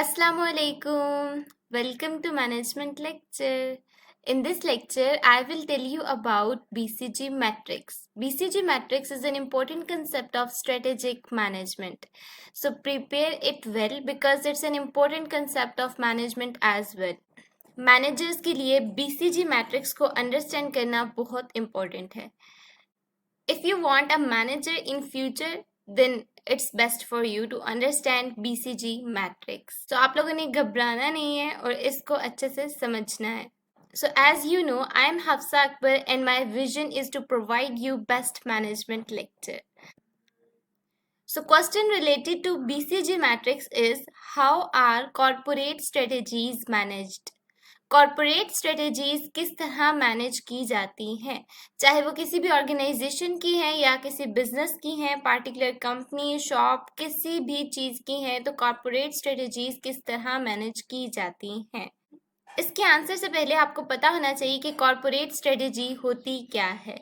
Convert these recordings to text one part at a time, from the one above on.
Assalamualaikum. Welcome to Management Lecture. In this lecture, I will tell you about BCG matrix. BCG matrix is an important concept of strategic management. So prepare it well because it's an important concept of management as well. Managers के लिए BCG matrix को understand करना बहुत important है. If you want a manager in future, then it's best for you to understand BCG matrix. So आप लोगों ने घबराना नहीं है और इसको अच्छे से समझना है. So as you know, I am Hafsa Akbar and my vision is to provide you best management lecture. So question related to BCG matrix is, how are corporate strategies managed? Corporate strategies किस तरह manage की जाती हैं, चाहे वो किसी भी organisation की हैं या किसी बिजनेस की हैं, पार्टिकुलर कंपनी, शॉप, किसी भी चीज़ की हैं, तो कॉरपोरेट स्ट्रेटजीज किस तरह मैनेज की जाती हैं. इसके आंसर से पहले आपको पता होना चाहिए कि कॉरपोरेट स्ट्रेटजी होती क्या है.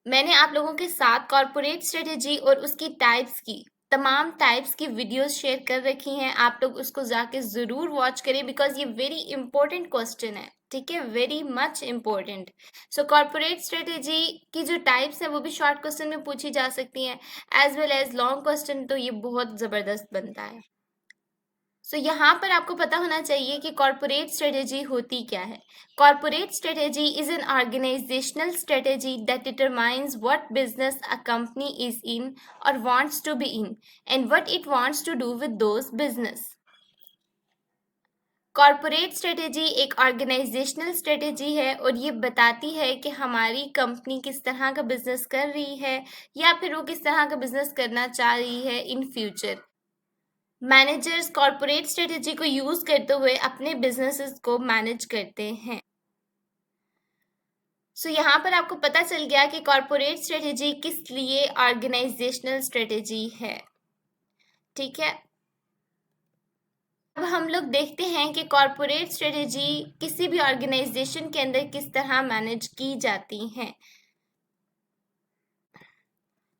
मैंने आप लोगों के साथ कॉरपोरेट स्ट्रेटजी और उसकी टाइप्स की तमाम टाइप्स की वीडियोस शेयर कर रखी हैं. आप लोग उसको जाके ज़रूर वॉच करें बिकॉज ये वेरी इंपॉर्टेंट क्वेश्चन है. ठीक है, वेरी मच इम्पोर्टेंट. सो कॉरपोरेट स्ट्रेटजी की जो टाइप्स हैं वो भी शॉर्ट क्वेश्चन में पूछी जा सकती हैं as well as long question, तो ये बहुत ज़बरदस्त बनता है. सो यहाँ पर आपको पता होना चाहिए कि कॉरपोरेट स्ट्रेटेजी होती क्या है. Corporate strategy is an organisational strategy that determines what business a company is in और wants to be in and what it wants to do with those business. Corporate strategy एक organisational strategy है और ये बताती है कि हमारी company किस तरह का बिजनेस कर रही है या फिर वो किस तरह का बिजनेस करना चाह रही है in future. Managers corporate strategy को यूज करते हुए अपने बिजनेसेस को मैनेज करते हैं. सो यहाँ पर आपको पता चल गया कि कॉरपोरेट स्ट्रेटेजी किस लिए ऑर्गेनाइजेशनल स्ट्रेटेजी है. ठीक है, अब हम लोग देखते हैं कि कॉरपोरेट स्ट्रेटेजी किसी भी ऑर्गेनाइजेशन के अंदर किस तरह मैनेज की जाती हैं.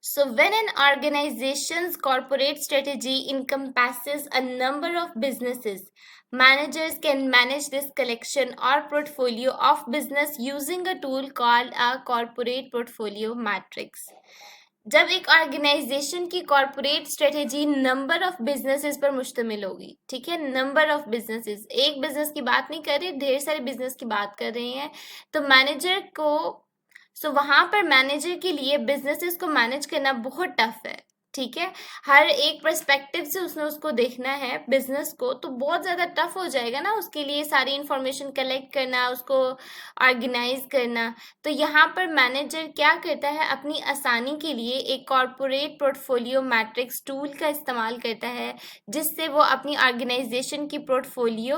So when an organization's corporate strategy encompasses a number of businesses, managers can manage this collection or portfolio of business using a tool called a corporate portfolio matrix. जब एक ऑर्गेनाइजेशन की corporate strategy number of businesses पर मुश्तमिल होगी, ठीक है, number of businesses, एक business की बात नहीं कर रहे, ढेर सारे बिजनेस की बात कर रहे हैं, तो मैनेजर को वहाँ पर मैनेजर के लिए बिजनेसेस को मैनेज करना बहुत टफ है. ठीक है, हर एक पर्सपेक्टिव से उसने उसको देखना है बिजनेस को, तो बहुत ज़्यादा टफ हो जाएगा ना उसके लिए सारी इंफॉर्मेशन कलेक्ट करना, उसको ऑर्गेनाइज करना. तो यहाँ पर मैनेजर क्या करता है, अपनी आसानी के लिए एक कॉरपोरेट पोर्टफोलियो मैट्रिक्स टूल का इस्तेमाल करता है जिससे वो अपनी ऑर्गेनाइजेशन की पोर्टफोलियो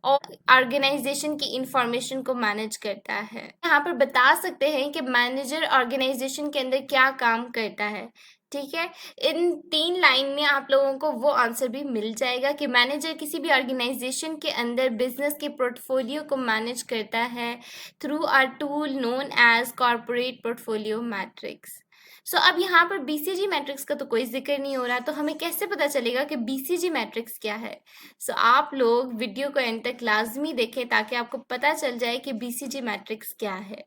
और ऑर्गेनाइजेशन की इंफॉर्मेशन को मैनेज करता है. यहाँ पर बता सकते हैं कि मैनेजर ऑर्गेनाइजेशन के अंदर क्या काम करता है. ठीक है, इन 3 लाइन में आप लोगों को वो आंसर भी मिल जाएगा कि मैनेजर किसी भी ऑर्गेनाइजेशन के अंदर बिजनेस के पोर्टफोलियो को मैनेज करता है through a tool known as corporate portfolio matrix. So अब यहाँ पर BCG मैट्रिक्स का तो कोई जिक्र नहीं हो रहा, तो हमें कैसे पता चलेगा कि BCG मैट्रिक्स क्या है. सो आप लोग वीडियो को एंड तक लाजमी देखें ताकि आपको पता चल जाए कि BCG मैट्रिक्स क्या है.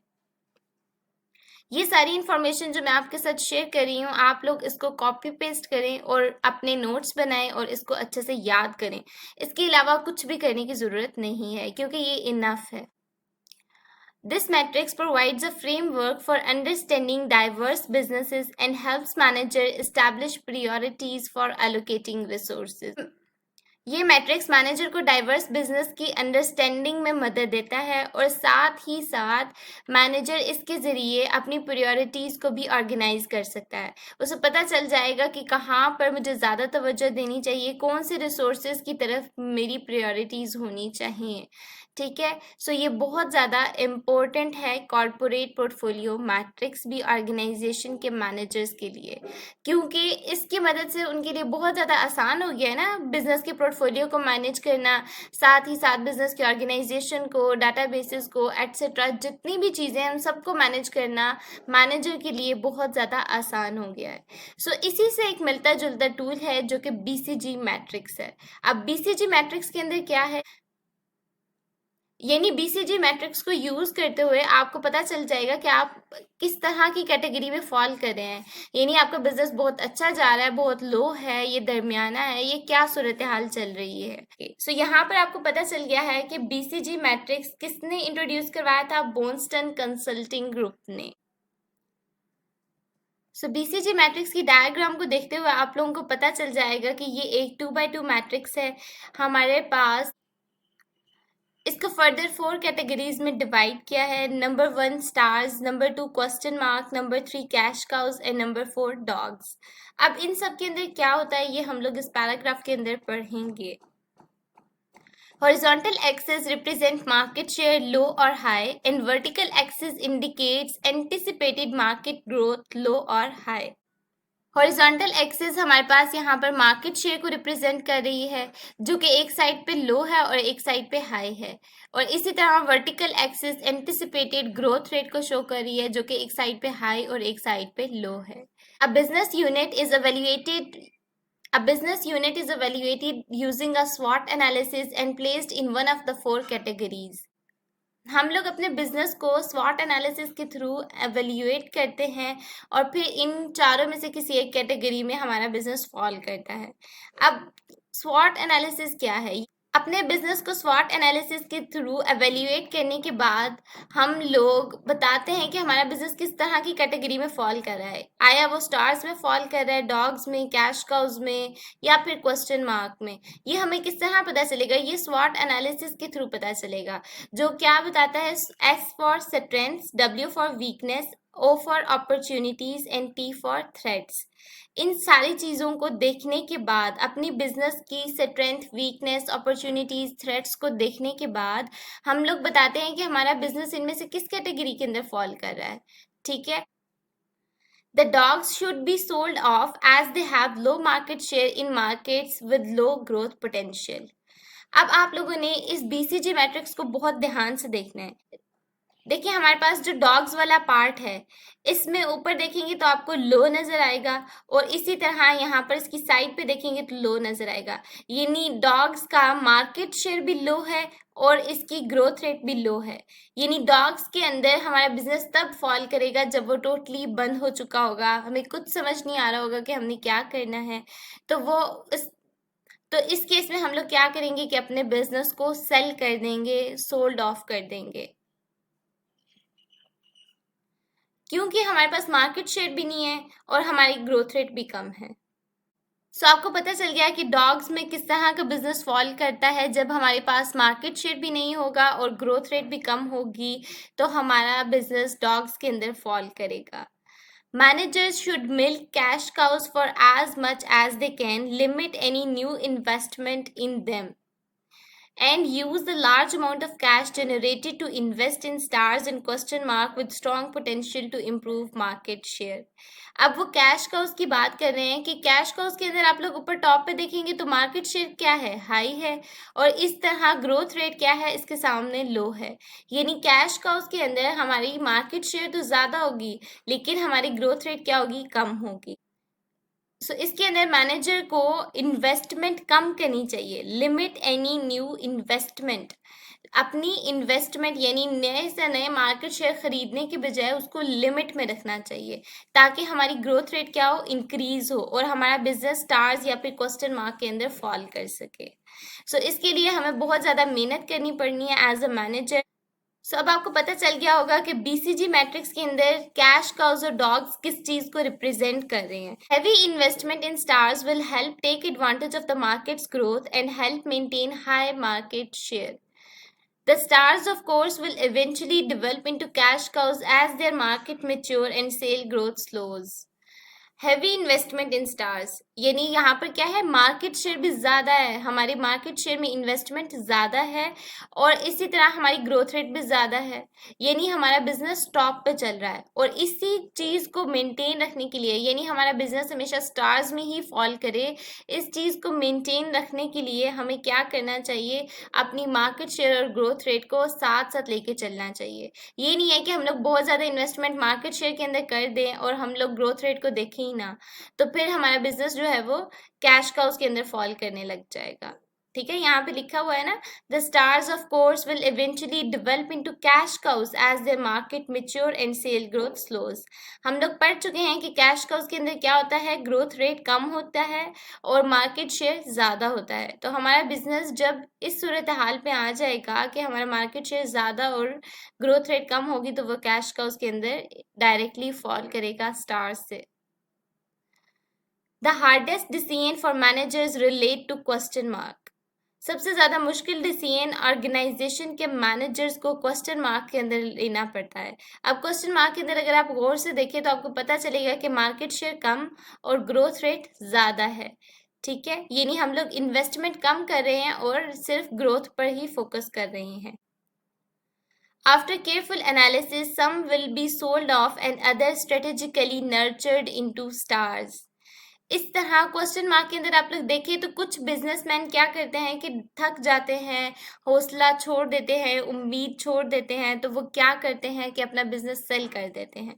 ये सारी इन्फॉर्मेशन जो मैं आपके साथ शेयर कर रही हूँ, आप लोग इसको कॉपी पेस्ट करें और अपने नोट्स बनाएं और इसको अच्छे से याद करें. इसके अलावा कुछ भी करने की ज़रूरत नहीं है क्योंकि ये इनफ है. This matrix provides a framework for understanding diverse businesses and helps manager establish priorities for allocating resources. ये मैट्रिक्स मैनेजर को डाइवर्स बिजनेस की अंडरस्टैंडिंग में मदद देता है और साथ ही साथ मैनेजर इसके ज़रिए अपनी प्रायोरिटीज़ को भी ऑर्गेनाइज कर सकता है. उसे पता चल जाएगा कि कहाँ पर मुझे ज़्यादा तवज्जो देनी चाहिए, कौन से रिसोर्सेज की तरफ मेरी प्रायोरिटीज़ होनी चाहिए. ठीक है, सो ये बहुत ज़्यादा इम्पोर्टेंट है कॉरपोरेट पोर्टफोलियो मैट्रिक्स भी ऑर्गेनाइजेशन के मैनेजर्स के लिए, क्योंकि इसकी मदद से उनके लिए बहुत ज़्यादा आसान हो गया है ना बिजनेस के पोर्टफोलियो को मैनेज करना, साथ ही साथ बिजनेस की ऑर्गेनाइजेशन को, डाटाबेसेस को, एटसेट्रा, जितनी भी चीज़ें हैं उन सबको मैनेज करना मैनेजर के लिए बहुत ज़्यादा आसान हो गया है। सो इसी से एक मिलता जुलता टूल है जो कि BCG मैट्रिक्स है। अब BCG मैट्रिक्स के अंदर क्या है, यानी BCG मैट्रिक्स को यूज करते हुए आपको पता चल जाएगा कि आप किस तरह की कैटेगरी में फॉल कर रहे हैं। यानी आपका बिजनेस बहुत अच्छा जा रहा है, बहुत लो है, ये दरमियाना है, ये क्या सूरत हाल चल रही है। सो यहाँ पर आपको पता चल गया है कि BCG मैट्रिक्स किसने इंट्रोड्यूस करवाया था, बोनस्टन कंसल्टिंग ग्रुप ने। सो BCG मैट्रिक्स की डायग्राम को देखते हुए आप लोगों को पता चल जाएगा कि ये एक 2x2 मैट्रिक्स है हमारे पास। इसको फर्दर 4 कैटेगरीज में डिवाइड किया है। Number 1 stars, number 2 question mark, number 3 cash cows and number 4 dogs. अब इन सब के अंदर क्या होता है ये हम लोग इस पैराग्राफ के अंदर पढ़ेंगे। Horizontal axis represent market share low or high and vertical axis indicates anticipated market growth low or high. Horizontal axis हमारे पास यहाँ पर मार्केट शेयर को रिप्रेजेंट कर रही है जो कि एक साइड पे लो है और एक साइड पे हाई है, और इसी तरह vertical axis anticipated growth rate को शो कर रही है जो कि एक साइड पे हाई और एक साइड पे लो है। A business unit is evaluated using a SWOT analysis and placed in one of the 4 categories. हम लोग अपने बिजनेस को स्वॉट एनालिसिस के थ्रू एवेल्युएट करते हैं और फिर इन चारों में से किसी एक कैटेगरी में हमारा बिजनेस फॉल करता है। अब स्वॉट एनालिसिस क्या है? अपने बिजनेस को स्वॉट एनालिसिस के थ्रू एवेल्युएट करने के बाद हम लोग बताते हैं कि हमारा बिजनेस किस तरह की कैटेगरी में फॉल कर रहा है। आया वो स्टार्स में फॉल कर रहा है, डॉग्स में, कैश काउज में, या फिर क्वेश्चन मार्क में। ये हमें किस तरह पता चलेगा? ये स्वॉट एनालिसिस के थ्रू पता चलेगा, जो क्या बताता है, S for strengths, W for weakness, O for opportunities and T for threats. इन सारी चीज़ों को देखने के बाद, अपनी बिजनेस की स्ट्रेंथ, वीकनेस, अपॉर्चुनिटीज, थ्रेट्स को देखने के बाद हम लोग बताते हैं कि हमारा बिजनेस इनमें से किस कैटेगरी के अंदर फॉल कर रहा है। ठीक है। The dogs should be sold off as they have low market share in markets with low growth potential. अब आप लोगों ने इस BCG मैट्रिक्स को बहुत ध्यान से देखना है। देखिए हमारे पास जो डॉग्स वाला पार्ट है इसमें ऊपर देखेंगे तो आपको लो नजर आएगा, और इसी तरह यहाँ पर इसकी साइड पे देखेंगे तो लो नजर आएगा। यानी डॉग्स का मार्केट शेयर भी लो है और इसकी ग्रोथ रेट भी लो है। यानी डॉग्स के अंदर हमारा बिजनेस तब फॉल करेगा जब वो टोटली बंद हो चुका होगा, हमें कुछ समझ नहीं आ रहा होगा कि हमने क्या करना है। तो इस केस में हम लोग क्या करेंगे कि अपने बिजनेस को सेल कर देंगे, सोल्ड ऑफ कर देंगे, क्योंकि हमारे पास मार्केट शेयर भी नहीं है और हमारी ग्रोथ रेट भी कम है। सो आपको पता चल गया कि डॉग्स में किस तरह का बिजनेस फॉल करता है। जब हमारे पास मार्केट शेयर भी नहीं होगा और ग्रोथ रेट भी कम होगी तो हमारा बिजनेस डॉग्स के अंदर फॉल करेगा। Managers should milk cash cows for as much as they can, limit any new investment in them, and use the large amount of cash generated to invest in stars and question mark with strong potential to improve market share. अब वो cash का उसकी बात कर रहे हैं कि cash का उसके अंदर आप लोग ऊपर टॉप पे देखेंगे तो मार्केट शेयर क्या है, हाई है, और इस तरह ग्रोथ रेट क्या है, इसके सामने लो है। यानी कैश का उसके अंदर हमारी मार्केट शेयर तो ज़्यादा होगी लेकिन हमारी ग्रोथ रेट क्या होगी, कम होगी। सो इसके अंदर मैनेजर को इन्वेस्टमेंट कम करनी चाहिए। लिमिट एनी न्यू इन्वेस्टमेंट, अपनी इन्वेस्टमेंट यानी नए से नए मार्केट शेयर खरीदने के बजाय उसको लिमिट में रखना चाहिए ताकि हमारी ग्रोथ रेट क्या हो, इंक्रीज हो, और हमारा बिजनेस स्टार्स या फिर क्वेश्चन मार्क के अंदर फॉल कर सके। सो इसके लिए हमें बहुत ज़्यादा मेहनत करनी पड़नी है एज अ मैनेजर। सो अब आपको पता चल गया होगा कि BCG मैट्रिक्स के अंदर कैश काउज और डॉग्स किस चीज को रिप्रेजेंट कर रहे हैं। Heavy investment in stars will help take advantage of the market's growth and help maintain high market share. The stars, of course, will eventually develop into cash cows as their market mature and sale growth slows. Heavy investment in stars. यानी यहाँ पर क्या है, market share भी ज़्यादा है, हमारी market share में इन्वेस्टमेंट ज़्यादा है और इसी तरह हमारी ग्रोथ रेट भी ज़्यादा है, यानी हमारा बिजनेस टॉप पे चल रहा है। और इसी चीज़ को मेंटेन रखने के लिए, यानी हमारा बिजनेस हमेशा स्टार्स में ही फॉल करे, इस चीज़ को मेंटेन रखने के लिए हमें क्या करना चाहिए, अपनी मार्केट शेयर और ग्रोथ रेट को साथ साथ लेके चलना चाहिए। ये नहीं है कि हम लोग बहुत ज़्यादा इन्वेस्टमेंट मार्केट शेयर के अंदर कर दें और हम लोग ग्रोथ रेट को देखें ही ना, तो फिर हमारा बिजनेस जो है वो कैश का उसके अंदर फॉल करने लग जाएगा। ठीक है, यहाँ पे लिखा हुआ है ना, the stars of course will eventually develop into cash cows as their market mature and sale growth slows. हम लोग पढ़ चुके हैं कि कैश काउस के अंदर क्या होता है, ग्रोथ रेट कम होता है और मार्केट शेयर ज़्यादा होता है। तो हमारा बिजनेस जब इस सूरत हाल पे आ जाएगा कि हमारा मार्केट शेयर ज़्यादा और ग्रोथ रेट कम होगी, तो वो कैश काउस के अंदर डायरेक्टली फॉल करेगा स्टार्स से। The hardest decision for managers relate to question mark. सबसे ज़्यादा मुश्किल डिसीजन ऑर्गेनाइजेशन के मैनेजर्स को क्वेश्चन मार्क के अंदर लेना पड़ता है। अब क्वेश्चन मार्क के अंदर अगर आप गौर से देखें तो आपको पता चलेगा कि मार्केट शेयर कम और ग्रोथ रेट ज़्यादा है। ठीक है, यानी हम लोग इन्वेस्टमेंट कम कर रहे हैं और सिर्फ ग्रोथ पर ही फोकस कर रहे हैं। After careful analysis, some will be sold off and others strategically nurtured into stars. इस तरह क्वेश्चन मार्क के अंदर आप लोग देखें तो कुछ बिजनेसमैन क्या करते हैं कि थक जाते हैं, हौसला छोड़ देते हैं, उम्मीद छोड़ देते हैं, तो वो क्या करते हैं कि अपना बिजनेस सेल कर देते हैं।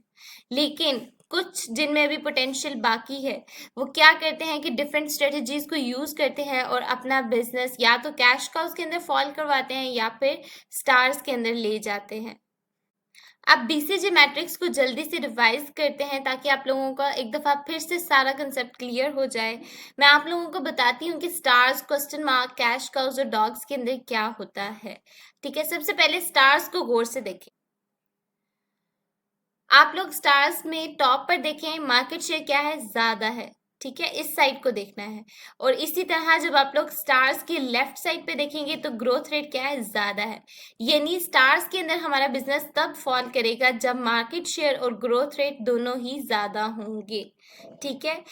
लेकिन कुछ जिनमें अभी पोटेंशियल बाकी है, वो क्या करते हैं कि डिफरेंट स्ट्रेटजीज को यूज करते हैं और अपना बिजनेस या तो कैश का उसके अंदर फॉल करवाते हैं या फिर स्टार्स के अंदर ले जाते हैं। अब बीसीजी मैट्रिक्स को जल्दी से रिवाइज करते हैं ताकि आप लोगों का एक दफ़ा फिर से सारा कंसेप्ट क्लियर हो जाए। मैं आप लोगों को बताती हूँ कि stars, question mark, cash cows और डॉग्स के अंदर क्या होता है। ठीक है, सबसे पहले स्टार्स को गौर से देखें। आप लोग स्टार्स में टॉप पर देखें, मार्केट शेयर क्या है, ज़्यादा है। ठीक है, इस साइड को देखना है। और इसी तरह जब आप लोग स्टार्स की लेफ्ट साइड पे देखेंगे तो ग्रोथ रेट क्या है, ज़्यादा है। यानी स्टार्स के अंदर हमारा बिजनेस तब फॉल करेगा जब मार्केट शेयर और ग्रोथ रेट दोनों ही ज़्यादा होंगे। ठीक है,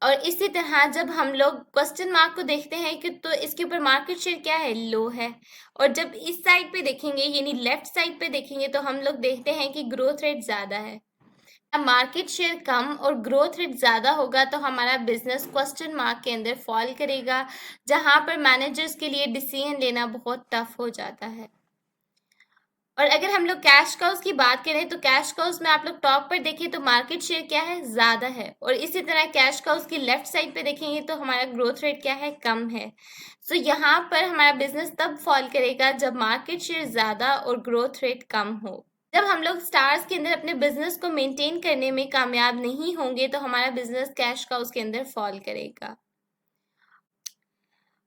और इसी तरह जब हम लोग क्वेश्चन मार्क को देखते हैं कि तो इसके ऊपर मार्केट शेयर क्या है, लो है। और जब इस साइड पे देखेंगे यानी लेफ्ट साइड पे देखेंगे तो हम लोग देखते हैं कि ग्रोथ रेट ज़्यादा है। मार्केट शेयर कम और ग्रोथ रेट ज़्यादा होगा तो हमारा बिजनेस क्वेश्चन मार्क के अंदर फॉल करेगा, जहां पर मैनेजर्स के लिए डिसीजन लेना बहुत टफ हो जाता है। और अगर हम लोग कैश काउस की बात करें तो कैश काउस में आप लोग टॉप पर देखें तो मार्केट शेयर क्या है, ज़्यादा है। और इसी तरह कैश काउस की लेफ्ट साइड पे देखेंगे तो हमारा ग्रोथ रेट क्या है, कम है। सो यहाँ पर हमारा बिजनेस तब फॉल करेगा जब मार्केट शेयर ज़्यादा और ग्रोथ रेट कम हो। जब हम लोग स्टार्स के अंदर अपने बिजनेस को मेंटेन करने में कामयाब नहीं होंगे तो हमारा बिजनेस कैश काउस के अंदर फॉल करेगा।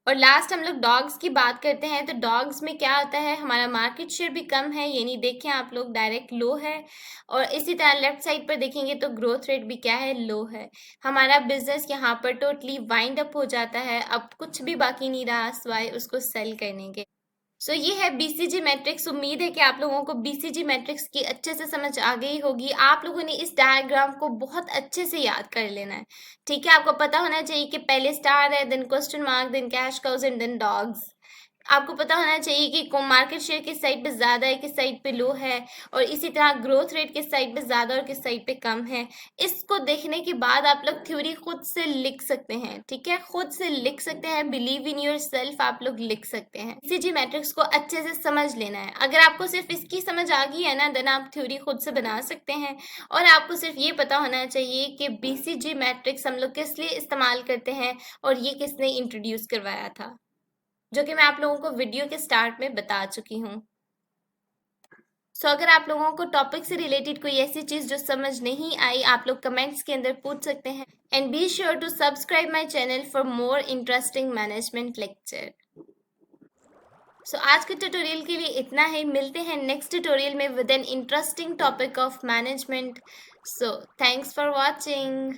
और लास्ट हम लोग डॉग्स की बात करते हैं तो डॉग्स में क्या होता है, हमारा मार्केट शेयर भी कम है, यानी देखें आप लोग डायरेक्ट लो है। और इसी तरह लेफ्ट साइड पर देखेंगे तो ग्रोथ रेट भी क्या है, लो है। हमारा बिजनेस यहाँ पर टोटली वाइंड अप हो जाता है, अब कुछ भी बाकी नहीं रहा सिवाय उसको सेल करने के। सो ये है बीसीजी मैट्रिक्स। उम्मीद है कि आप लोगों को बीसीजी मैट्रिक्स की अच्छे से समझ आ गई होगी। आप लोगों ने इस डायग्राम को बहुत अच्छे से याद कर लेना है। ठीक है, आपको पता होना चाहिए कि पहले स्टार है, then question mark, then cash cows and then dogs. आपको पता होना चाहिए कि मार्केट शेयर किस साइड पे ज़्यादा है, किस साइड पे लो है, और इसी तरह ग्रोथ रेट किस साइड पे ज़्यादा और किस साइड पे कम है। इसको देखने के बाद आप लोग थ्योरी खुद से लिख सकते हैं। ठीक है, खुद से लिख सकते हैं, बिलीव इन योर सेल्फ, आप लोग लिख सकते हैं। बीसीजी मैट्रिक्स को अच्छे से समझ लेना है। अगर आपको सिर्फ इसकी समझ आ गई है ना, देन आप थ्योरी खुद से बना सकते हैं। और आपको सिर्फ ये पता होना चाहिए कि बीसीजी मैट्रिक्स हम लोग किस लिए इस्तेमाल करते हैं और ये किसने इंट्रोड्यूस करवाया था, जो कि मैं आप लोगों को वीडियो के स्टार्ट में बता चुकी हूँ। सो अगर आप लोगों को टॉपिक से रिलेटेड कोई ऐसी चीज़ जो समझ नहीं आई, आप लोग कमेंट्स के अंदर पूछ सकते हैं। And be sure to subscribe my channel for more interesting management lecture. So आज के ट्यूटोरियल के लिए इतना ही। मिलते हैं नेक्स्ट ट्यूटोरियल में with an interesting topic of management. So thanks for watching.